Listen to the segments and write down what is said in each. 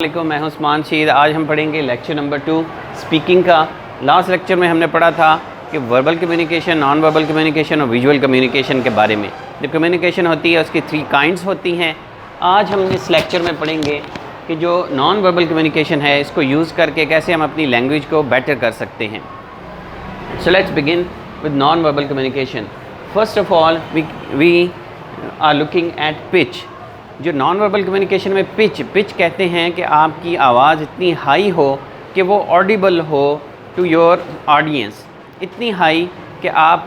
वालेकुम, मैं हूं उस्मान शीर। आज हम पढ़ेंगे लेक्चर नंबर 2 स्पीकिंग का। लास्ट लेक्चर में हमने पढ़ा था कि verbal communication, non verbal communication और विजुअल कम्युनिकेशन के बारे में। जो कम्युनिकेशन होती है उसकी 3 काइंड्स होती हैं। आज हम इस लेक्चर में पढ़ेंगे कि जो नॉन वर्बल कम्युनिकेशन है इसको यूज़ करके कैसे हम अपनी लैंग्वेज को बेटर कर सकते हैं। So let's begin with non verbal communication. First of all we are looking at pitch. जो नॉन वर्बल कम्युनिकेशन में पिच कहते हैं कि आपकी आवाज़ इतनी हाई हो कि वो ऑडिबल हो टू योर ऑडियंस, इतनी हाई कि आप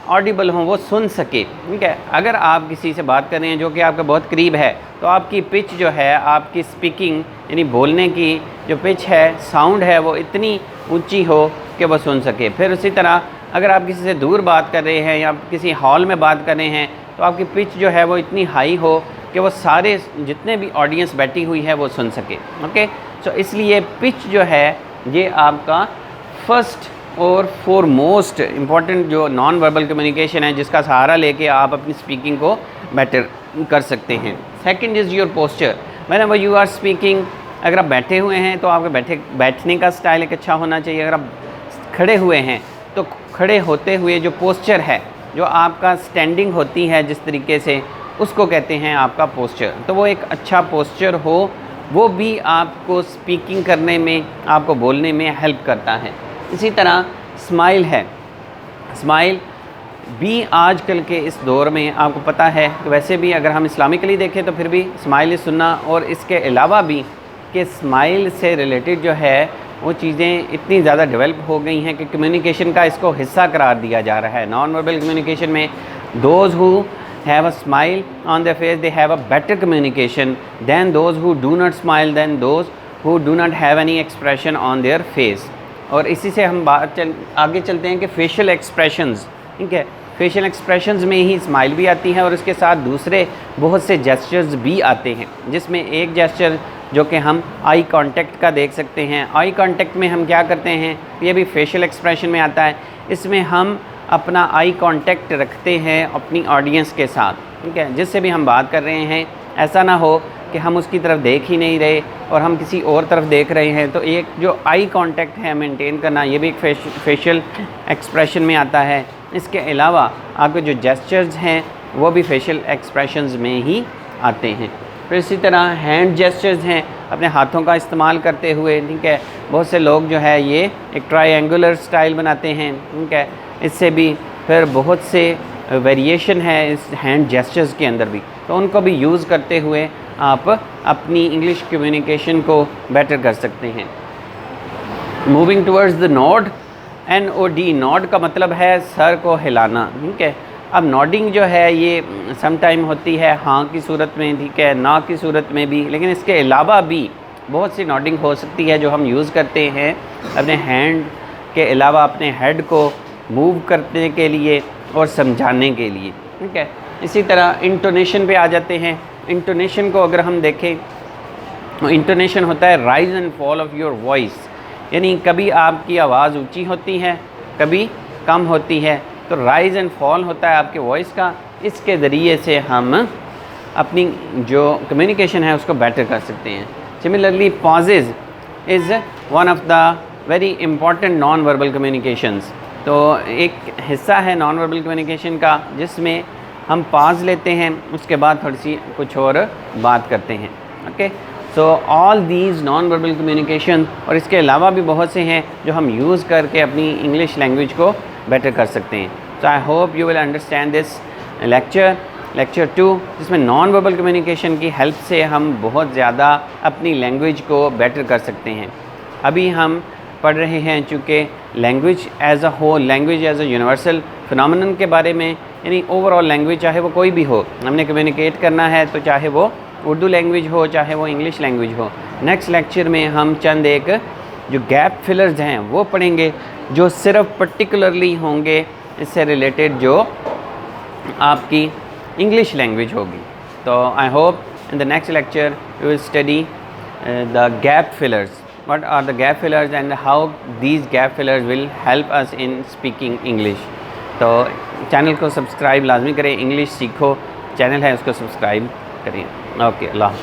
ऑडिबल हों, वो सुन सके। ठीक है, अगर आप किसी से बात कर रहे हैं जो कि आपका बहुत करीब है तो आपकी पिच जो है, आपकी स्पीकिंग यानी बोलने की जो पिच है, साउंड है, वो इतनी ऊंची हो कि वो सुन सके। फिर उसी तरह अगर आप किसी से दूर बात कर रहे हैं या किसी हॉल में बात कर रहे हैं तो आपकी पिच जो है वो इतनी हाई हो कि वो सारे जितने भी ऑडियंस बैठी हुई है वो सुन सके। ओके, सो इसलिए पिच जो है ये आपका फर्स्ट और फोरमोस्ट इम्पॉर्टेंट जो नॉन वर्बल कम्युनिकेशन है जिसका सहारा लेके आप अपनी स्पीकिंग को बेटर कर सकते हैं। Second is your posture. Whenever you are speaking, अगर आप बैठे हुए हैं तो आपके बैठने का स्टाइल एक अच्छा होना चाहिए। अगर आप खड़े हुए हैं तो खड़े होते हुए जो पोस्चर है, जो आपका स्टैंडिंग होती है जिस तरीके से, उसको कहते हैं आपका पोस्चर। तो वो एक अच्छा पोस्चर हो, वो भी आपको स्पीकिंग करने में, आपको बोलने में हेल्प करता है। इसी तरह स्माइल है। स्माइल भी आजकल के इस दौर में आपको पता है कि वैसे भी अगर हम इस्लामिकली देखें तो फिर भी स्माइल सुनना, और इसके अलावा भी कि स्माइल से रिलेटेड जो है वो चीज़ें इतनी ज़्यादा डेवलप हो गई हैं कि कम्युनिकेशन का इसको हिस्सा करार दिया जा रहा है। नॉन वर्बल कम्युनिकेशन में those who have a smile on their face, they have a better communication than those who do not smile, than those who do not have any expression on their face। और इसी से हम आगे चलते हैं कि facial expressions. ठीक है, फेशियल एक्सप्रेशंस में ही स्माइल भी आती है और उसके साथ दूसरे बहुत से जेस्चर्स भी आते हैं, जिसमें एक जेस्चर जो कि हम आई कांटेक्ट का देख सकते हैं। आई कांटेक्ट में हम क्या करते हैं, ये भी फेशियल एक्सप्रेशन में आता है। इसमें हम अपना आई कांटेक्ट रखते हैं अपनी ऑडियंस के साथ। ठीक है, जिससे भी हम बात कर रहे हैं ऐसा ना हो कि हम उसकी तरफ देख ही नहीं रहे और हम किसी और तरफ देख रहे हैं। तो एक जो आई कांटेक्ट है मेंटेन करना, ये भी एक फेशियल एक्सप्रेशन में आता है। इसके अलावा आपके जो जेस्चर्स हैं वो भी फेशियल एक्सप्रेशंस में ही आते हैं। फिर इसी तरह हैंड जेस्चर्स हैं, अपने हाथों का इस्तेमाल करते हुए। ठीक है, बहुत से लोग जो है ये एक ट्रायंगुलर स्टाइल बनाते हैं। ठीक है, इससे भी फिर बहुत से वेरिएशन है इस हैंड जेस्चर्स के अंदर भी, तो उनको भी यूज़ करते हुए आप अपनी इंग्लिश कम्युनिकेशन को बेटर कर सकते हैं। Moving towards the nod, NOD, nod का मतलब है सर को हिलाना। ठीक है, अब नॉडिंग जो है ये सम टाइम होती है हाँ की सूरत में, ठीक है, ना की सूरत में भी, लेकिन इसके अलावा भी बहुत सी नॉडिंग हो सकती है जो हम यूज़ करते हैं अपने हैंड के अलावा अपने हेड को मूव करने के लिए और समझाने के लिए। ठीक है, इसी तरह इंटोनेशन पे आ जाते हैं। इंटोनेशन को अगर हम देखें तो इंटोनेशन होता है rise and fall of your voice, यानी कभी आपकी आवाज़ ऊंची होती है, कभी कम होती है, तो राइज एंड फॉल होता है आपके वॉइस का। इसके ज़रिए से हम अपनी जो कम्युनिकेशन है उसको बेटर कर सकते हैं। Similarly poses is one of the very important non verbal communications. तो एक हिस्सा है नॉन वर्बल कम्युनिकेशन का जिसमें हम पॉज लेते हैं, उसके बाद थोड़ी सी कुछ और बात करते हैं। Okay, so all these non verbal communication, और इसके अलावा भी बहुत से हैं जो हम यूज़ करके अपनी इंग्लिश लैंग्वेज को बेटर कर सकते हैं। So I hope you will understand this lecture 2, जिसमें नॉन वर्बल कम्युनिकेशन की हेल्प से हम बहुत ज़्यादा अपनी लैंग्वेज को बेटर कर सकते हैं। अभी हम पढ़ रहे हैं चूँकि language as a whole, language as a universal phenomenon के बारे में, यानी ओवरऑल लैंग्वेज चाहे वो कोई भी हो, हमने कम्युनिकेट करना है तो चाहे वो उर्दू लैंग्वेज हो, चाहे वो इंग्लिश लैंग्वेज हो। नेक्स्ट लेक्चर में हम चंद एक जो गैप फिलर्स हैं वो पढ़ेंगे जो सिर्फ पर्टिकुलरली होंगे इससे रिलेटेड जो आपकी इंग्लिश लैंग्वेज होगी। तो I hope in the next lecture you will study the gap fillers, what are the gap fillers and how these gap fillers will help us in speaking English। तो channel को subscribe लाजमी करें, English सीखो channel है उसको subscribe करें। Okay, अल्लाह।